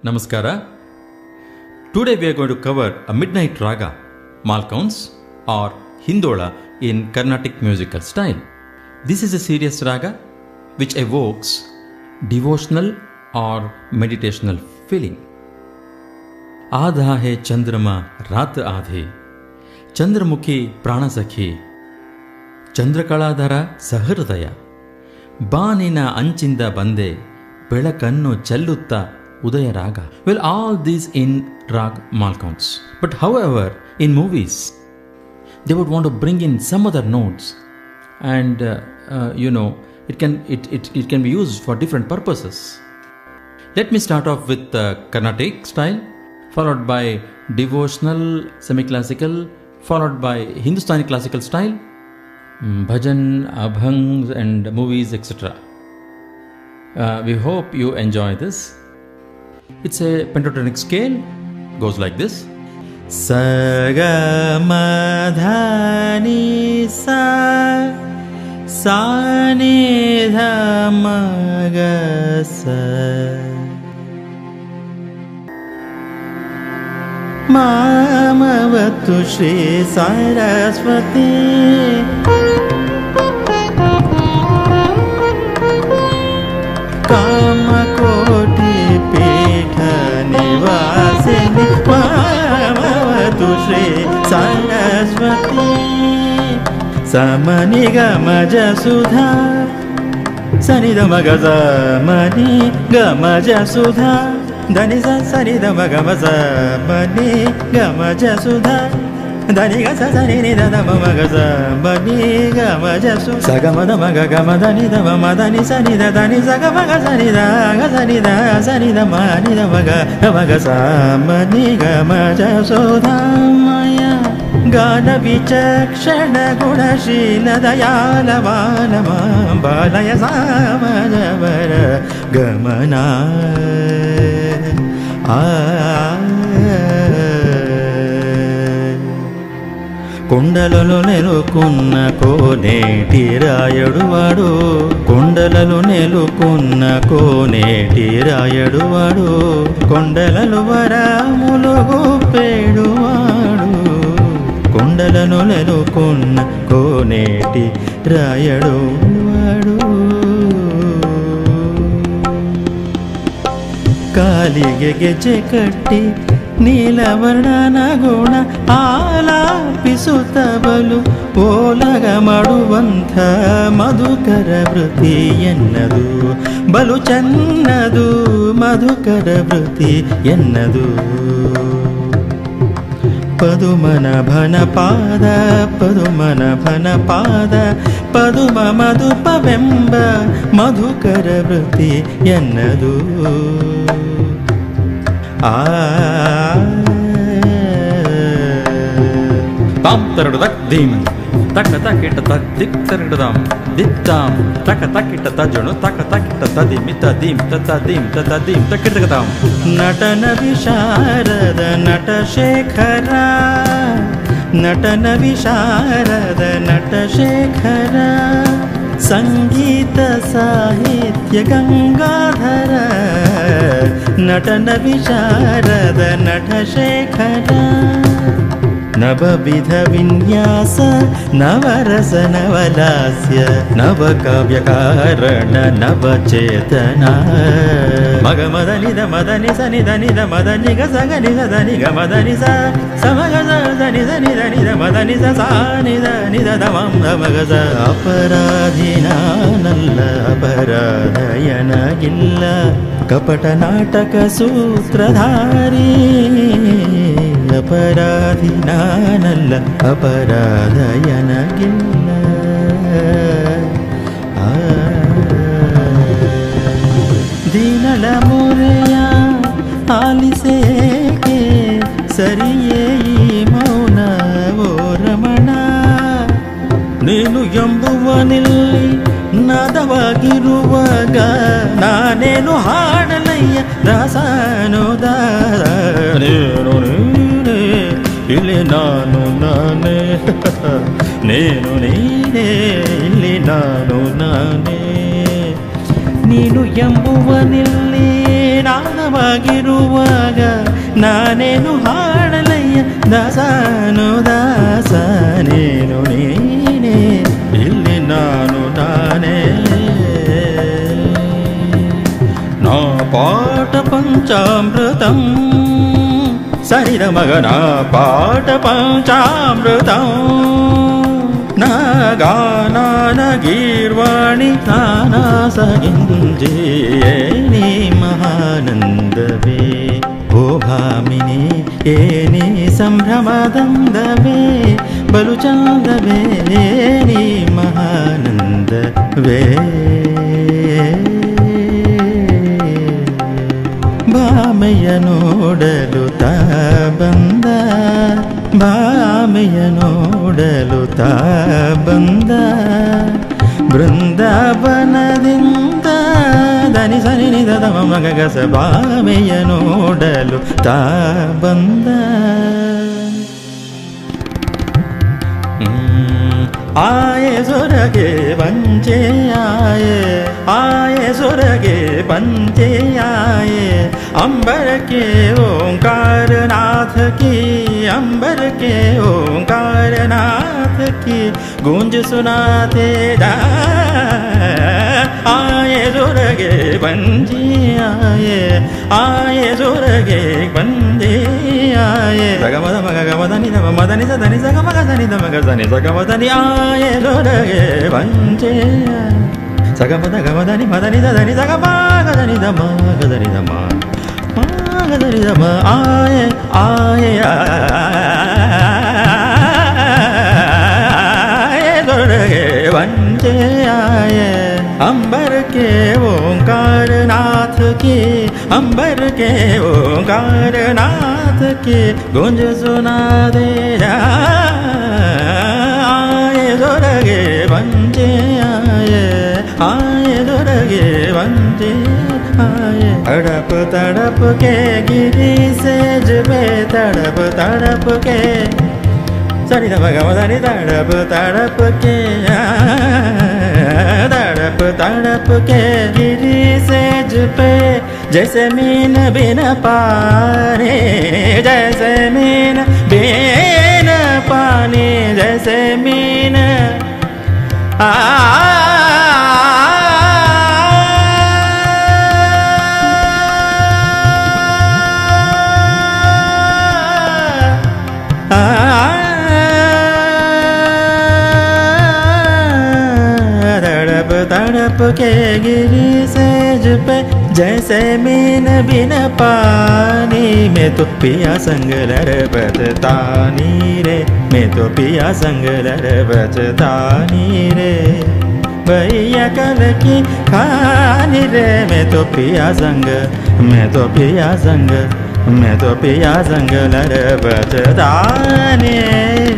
Namaskara. Today we are going to cover a midnight raga, Malcounts or Hindola in Carnatic musical style. This is a serious raga which evokes devotional or meditational feeling. Aadha hai chandrama raat aadhe, Chandramukhi pranasakhi, Chandrakaladhara sahridaya, Banina anchinda bande, Belakannu chellutta Udaya Raga. Well, all these in rag Malcounts. But however, in movies, they would want to bring in some other notes, and it can be used for different purposes. Let me start off with the Carnatic style, followed by devotional, semi-classical, followed by Hindustani classical style, bhajan, abhangs, and movies, etc. We hope you enjoy this. It's a pentatonic scale, goes like this. Sa ga ma dha ni sa, sa ni dha ma ga sa, ma ma vatu Shri Saraswati, kama koti Nivasini Mamavatu Shri Saraswati Samani Gamaja Sudha Sanida Magaza Mani Gamaja Sudha Danisa Sanida Magamaza Mani Gamaja Sudha Dani Gasa Sanini Dada Magaza Mani Gamaja Sudha Sagamada Magagama Nida Madani Sanida Dani Sagamaga Sanida Gasanida Sanida Manida Magasa Mani Gamaja Sudha Maya Gana Vichakshana Gunashila Dayala Vanama Balaya Samajavara Gamana కొండలలో నెలుకున్న కోనేటి రాయడు వాడు కొండలలో నెలుకున్న కోనేటి రాయడు వాడు కొండలలో వరములు గొప్పేడు వాడు కొండలలో నెలుకున్న కోనేటి రాయడు వాడు ಕಾಲಿಗೆ ಗೆಜ್ಜೆ ಕಟ್ಟಿ ನೀಲವರ್ಣನ ಗುಣ ಆಲಾಪಿಸುತ್ತ ಬಲು ಓಲಗ ಮಾಡುವಂಥ ಮಧುಕರ ವೃತ್ತಿ ಎನ್ನದು ಬಲು ಚೆನ್ನದು ಮಧುಕರ ವೃತ್ತಿ ಎನ್ನದು ಪದುಮನ ಭನ ಪಾದ ಪದುಮನ ಭನ ಪಾದ ಪದುಮ ಮಧುಪವೆಂಬ ಮಧುಕರ ವೃತ್ತಿ ಎನ್ನದು Tam tarudak dim, taka takita ta dik tarudam, dittam, taka takita ta jonu, taka takita ta dimita dim, tata dim, takitakatam. Natana visharada nata shekhara, natana visharada nata shekhara, ಸಂಗೀತ ಸಾಹಿತ್ಯ ಗಂಗಾಧರ ನಟನ ವಿಶಾರದ ನಟಶೇಖರ ನವವಿಧ ವಿನ್ಯಾಸ ನವರಸ ನವಲಾಸ್ಯ ನವಕಾವ್ಯ ಕಾರಣ ನವಚೇತನ ಮಗ ಮದನಿದ ಮದನಿ ಸನಿದ ನಿದ ಮದನಿ ಗ ಸಗನಿ ಸದನಿ ಗ ಮದನಿ ಸ ಸಮಗ ಸನಿ ಸನಿ ನಿದ ಮದನಿ ಸ ಸಾನಿದ ನಿದ ದಮಂ ಮಗ ಸ ಅಪರಾಧಿ ನಾನಲ್ಲ ಅಪರಾಧ ಎನಗಿಲ್ಲ ಕಪಟ ನಾಟಕ ಸೂತ್ರಧಾರಿ ಅಪರಾಧಿ ನಾನಲ್ಲ ಅಪರಾಧ ಎನಗಿಲ್ಲ ದೀನಳ ಮೊರೆಯ ಆಲಿಸೇಕೆ ಸರಿಯೇ ಈ ಮೌನ ಓ ರಮಣ ನೀನು ಎಂಬುವನಿಲ್ಲಿ ನಾದವಾಗಿರುವಾಗ ನಾನೇನು ಹಾಡಲಯ್ಯ ದಾಸನೋದಾರ ನೀನು ನೀನೇ ಇಲ್ಲಿ ನಾನು ನಾನೇ ನೀನು ನೀನೇ ಇಲ್ಲಿ ನಾನು ನಾನೇ ನೀನು ಎಂಬುವನಿಲ್ಲಿ ನಾನು ಮೌನವಾಗಿರುವಾಗ ನಾನೇನು ಹಾಡಲಯ್ಯ ದಾಸನು ದಾಸನೇನು ನೀನೇ ಇಲ್ಲಿ ನಾನು ತಾನೇ ನಾ ಪಾಠ ಪಂಚಾಮೃತಂ ಸರಿದ ಮಗನ ಪಾಠ ಪಂಚಾಮೃತಂ ನ ಗಾನ ಗೀರ್ವಾಣಿ ನಾನಾಸಗಿಂಜಿ ನೀ ಮಹಾನಂದವೇ ಓ ಭಾಮಿನಿ ಏನಿ ಸಂಭ್ರಮದಂದವೇ ಬಲು ಚಂದವೇ ನೀ ಮಹಾನಂದವೇ ಭಾಮೆಯ ನೋಡಲು ತಾ ಬಂದ ಭಾಮೆಯ ನೋಡಲು ತಾ ಬಂದ ಬೃಂದಾವನದಿಂದ ದನಿ ಸನಿ ನಿದ ಮಗಗಸ ಭಾಮೆಯ ನೋಡಲು ತಾ ಬಂದ ಆಯೆ ಸೊರಗೆ ಪಂಚೆ ಆಯೆ ಸೊರಗೆ ಪಂಚೆ ಆಯೆ अंबर के ओंकार नाथ की अंबर के ओंकार नाथ की गूंज सुनाते जा आए सुरगे बंजी आए सुरगे बंजी आए सगमद मगमदनि दम मदनि सदनि सगमगदनि दमगदनि सगमदनि आए सुरगे बंजी सगमद गमदनि मदनि सदनि सगमगदनि दमगदनि दम गदरि दम आए आए आए दुर्गे वंचे आए अंबर के ओंकार नाथ की अंबर के ओंकार नाथ की गूंज सुना दे आए दुर्गे वंचे आए दुर्गे वंचे आए तड़प तड़प के गिरी सेज पे तड़प तड़प के सरी मगमदनि तड़प तड़प के तड़प तड़प के गिरी सेज पे जैसे मीन बिन पानी जैसे मीन बिन पानी जैसे मीन तड़प के गिरी सेज पे जैसे मीन बिन पानी में तो पिया संग लरबतानी रे मैं तो पिया संग लरबतानी रे भैया कल की खानी रे मैं तो पिया संग मैं तो पिया संग मैं तो पिया संग लरबतानी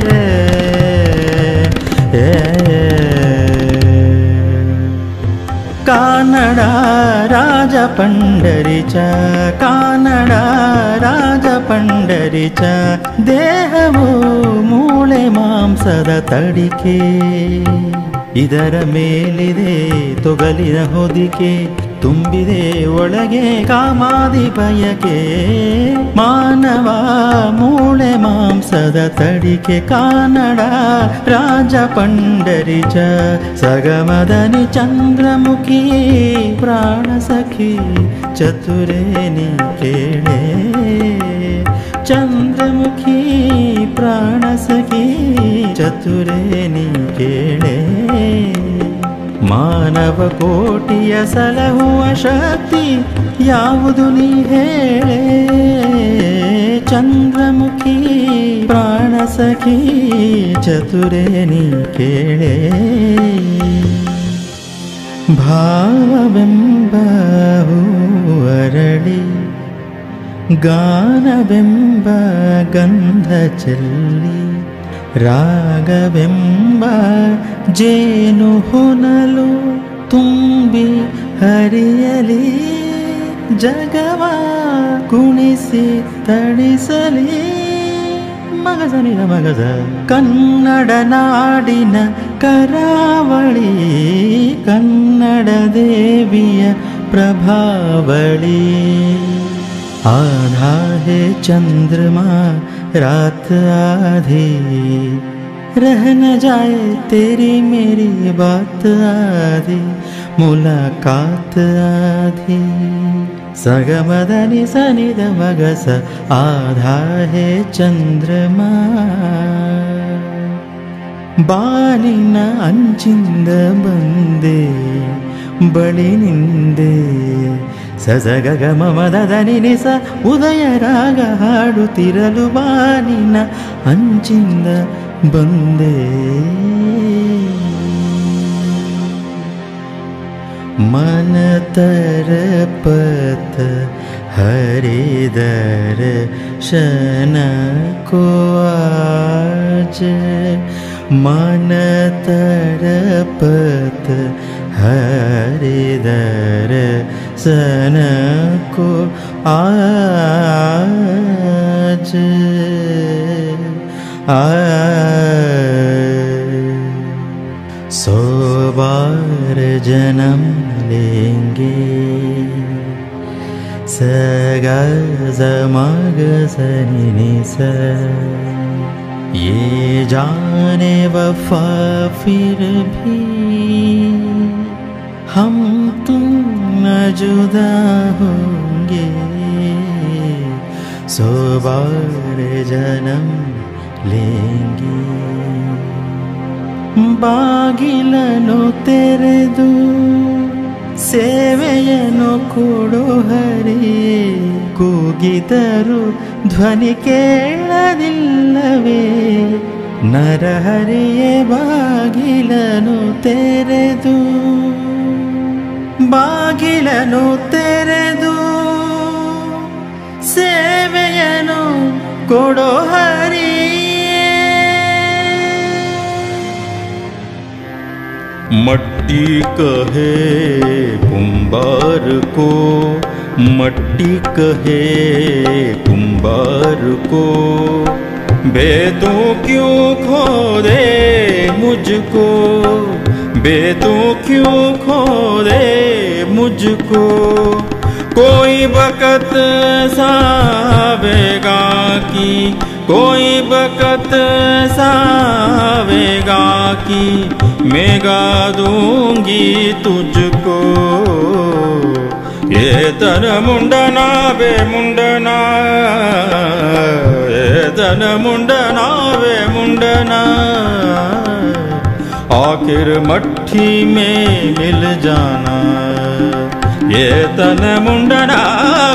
रे कानड राज पंडरीचा कानड राज पंडरीचा देहवु मूಳೆ ಮಾಂಸದ ತಡಿಕೆ ಇದರ ಮೇಲಿದೆ ತೊಗಲಿನ ಹೊದಿಕೆ ತುಂಬಿದೆ ಒಳಗೆ ಕಾಮಾದಿ ಬಯಕೆ ಮಾನವ ಮೂಳೆ ಮಾಂಸದ ತಡಿಕೆ ಕಾನಡ ರಾಜ ಪಂಡರಿಚ ಸಗಮದನಿ ಚಂದ್ರಮುಖಿ ಪ್ರಾಣ ಸಖಿ ಚತುರೇನಿ ಕೇಳೆ ಚಂದ್ರಮುಖಿ ಪ್ರಾಣ ಸಖಿ ಚತುರೇನಿ ಕೇಳೆ ಮಾನವ ಕೋಟಿಯ ಸಲಹುವ ಶಕ್ತಿ ಯಾವುದು ನೀ ಹೇಳೆ ಚಂದ್ರಮುಖಿ ಪ್ರಾಣ ಸಖಿ ಚತುರೇನಿ ಕೇಳೆ ಭಾವವೆಂಬ ಹೂವರಳಿ ಗಾನವೆಂಬ ಗಂಧ ಚೆಲ್ಲಿ ರಾಗವೆಂಬ ಜೇನು ಹೊನಲು ತುಂಬಿ ಹರಿಯಲಿ ಜಗವ ಕುಣಿಸಿ ತಣಿಸಲಿ ಮಗಜನಿದ ಮಗಜ ಕನ್ನಡ ನಾಡಿನ ಕರಾವಳಿ ಕನ್ನಡ ದೇವಿಯ ಪ್ರಭಾವಳಿ आधा है चंद्रमा रात आधी, रह न जाए तेरी मेरी बात आधी, मुलाकात आधी। सगमदनि सनिद मगस आधा है चंद्रमा, ಬಾನಿನ ಅಂಚಿಂದ ಬಂದೆ ಬಳಿ ನಿಂದೆ, ಸಸಗಗ ಮಮದದ ನಿನಿಸ ಉದಯ ರಾಗ ಹಾಡುತ್ತಿರಲು ಬಾನಿನ ಅಂಚಿಂದ ಬಂದೆ। मन तरपत हरिदर शन को आज, मन तरपत हरिदर सन को आज। सौ बार जन्म लेंगे, सगा जमाग सनी स, ये जाने वफा फिर भी हम तुम न जुदा होंगे। सौ बार जन्म लेंगे, ಬಾಗಿಲನು ತೆರೆದು ಸೇವೆಯನ್ನು ಕೊಡು ಹರಿ, ಕೂಗಿದರು ಧ್ವನಿ ಕೇಳದಿಲ್ಲವೇ ನರಹರಿಯೇ ಬಾಗಿಲನು ತೆರೆದು, ಬಾಗಿಲನು ತೆರೆದು ಸೇವೆಯನ್ನು ಕೊಡು ಹರಿ। मट्टी कहे कुंभार को, मट्टी कहे कुंभार को, बेतू क्यों खोदे मुझको, बेतू क्यों खोदे मुझको। कोई बकत सावेगा की, कोई बकत सावेगा की, मैं गा दूंगी तुझको। ये तन मुंडना बे मुंडना, ये तन मुंडना बे मुंडना, आखिर मट्ठी में मिल जाना। ये तन मुंडना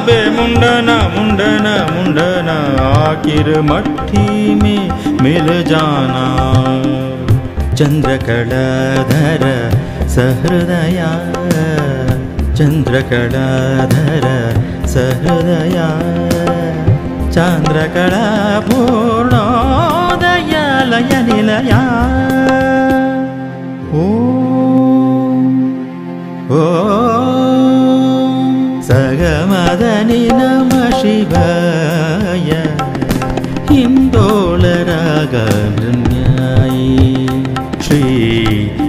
बे मुंडना, मुंडना मुंडना, आखिर मट्ठी में मिल जाना। चंद्रकलाधर सहृदय, चंद्रकलाधर सहृदय, चंद्रकला पूर्णोदय लय निलय। ओ सगमदनि नमः शिवाय, हिंदोलराग नृत्यायी, श्री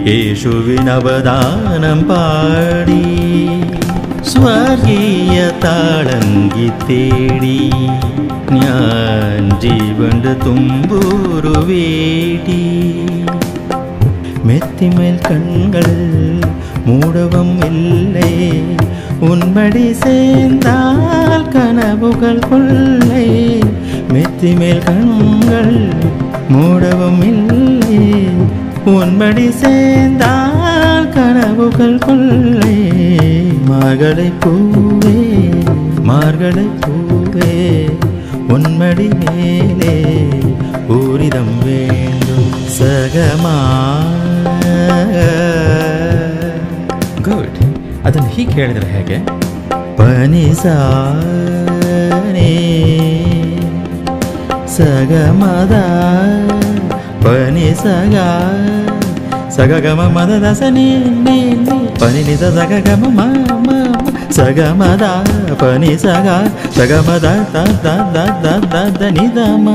येशुविनवदानं पाडी, स्वर्गीय ताळंगी तेडी, ज्ञान जीवन ತುಂಬೂರು ವೇಡಿ। மெத்திமேல் கண்கள் மூடவும் இல்லை, உன்மடி சேர்ந்தால் கனவுகள் கொள்ளை। மெத்திமேல் கண்கள் மூடவும் இல்லை, உன்மடி சேர்ந்தால் கனவுகள் கொள்ளை। மார்கழி பூவே மார்கழி பூவே, உன்மடி மேலே பூரிதம் வேண்டும் ಸಗಮಾ। ಗುಡ್. ಅದನ್ನು ಹೀಗೆ ಹೇಳಿದ್ರೆ ಹೇಗೆ? ಪನಿಸಾನೆ ಸಗಮದ ಪನಿಸಗ ಸಗಗಮ ಮದದ ಸನಿ ಪನಿನಿದ ಸಗಗಮ ಮ ಸಗಮದ ಪನಿಸಗ ಸಗಮದ ದ ದ ದ ದ ದ ದ ನಿದಮ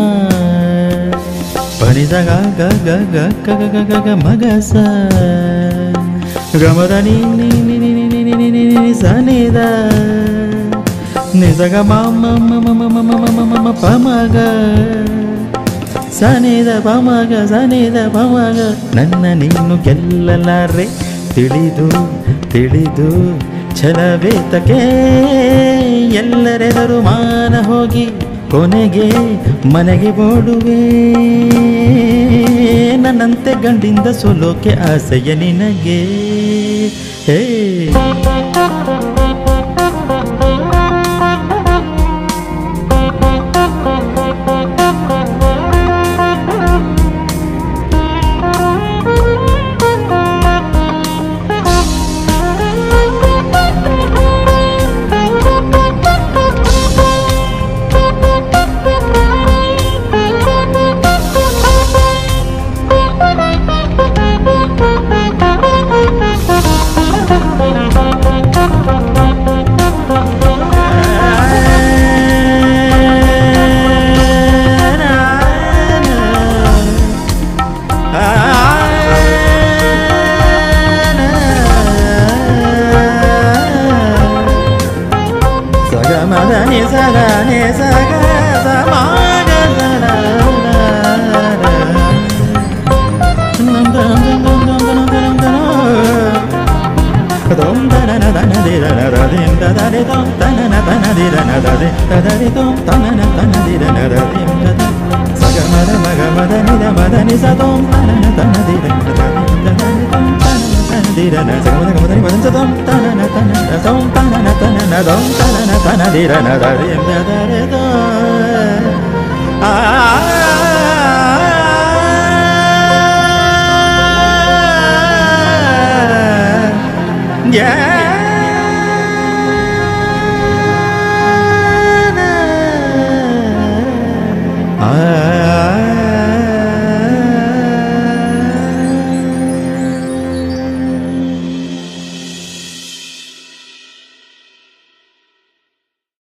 ಪನಿಸಗ ಗ ಗ ಗ ಗ ಗ ಗ ಗ ಮಗಸ ಗಮದ ನಿ ನಿ ನಿ ನಿ ನಿ ನಿ ನಿ ನಿ ನಿ ಸನಿದ ನಿಜಗ ಮಮ ಪಮಗ ಸನಿದ ಪಮಗ ಸನಿದ ಪಮಗ ನನ್ನ ನೀನು ಗೆಲ್ಲಲಾರೆ ತಿಳಿದು ತಿಳಿದು ಛಲವೇತಕ್ಕೆ ಎಲ್ಲರೆದರು ಮಾನ ಹೋಗಿ ಕೊನೆಗೆ ಮನೆಗೆ ಓಡುವೆ ನನ್ನಂತೆ ಗಂಡಿಂದ ಸೋಲೋಕೆ ಆಸೆಯ ನಿನಗೆ ಹೇ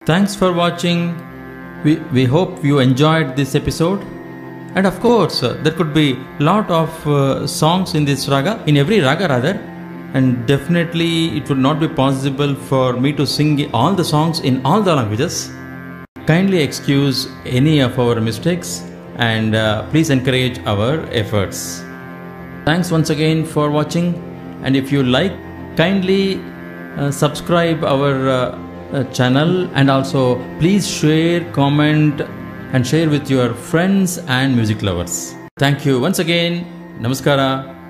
Thanks for watching. We hope you enjoyed this episode. And of course, there could be lot of songs in this raga, in every raga rather. And definitely it would not be possible for me to sing all the songs in all the languages. Kindly excuse any of our mistakes and please encourage our efforts. Thanks once again for watching. And if you like, kindly subscribe our channel, and also please share, comment and share with your friends and music lovers. Thank you once again. Namaskara.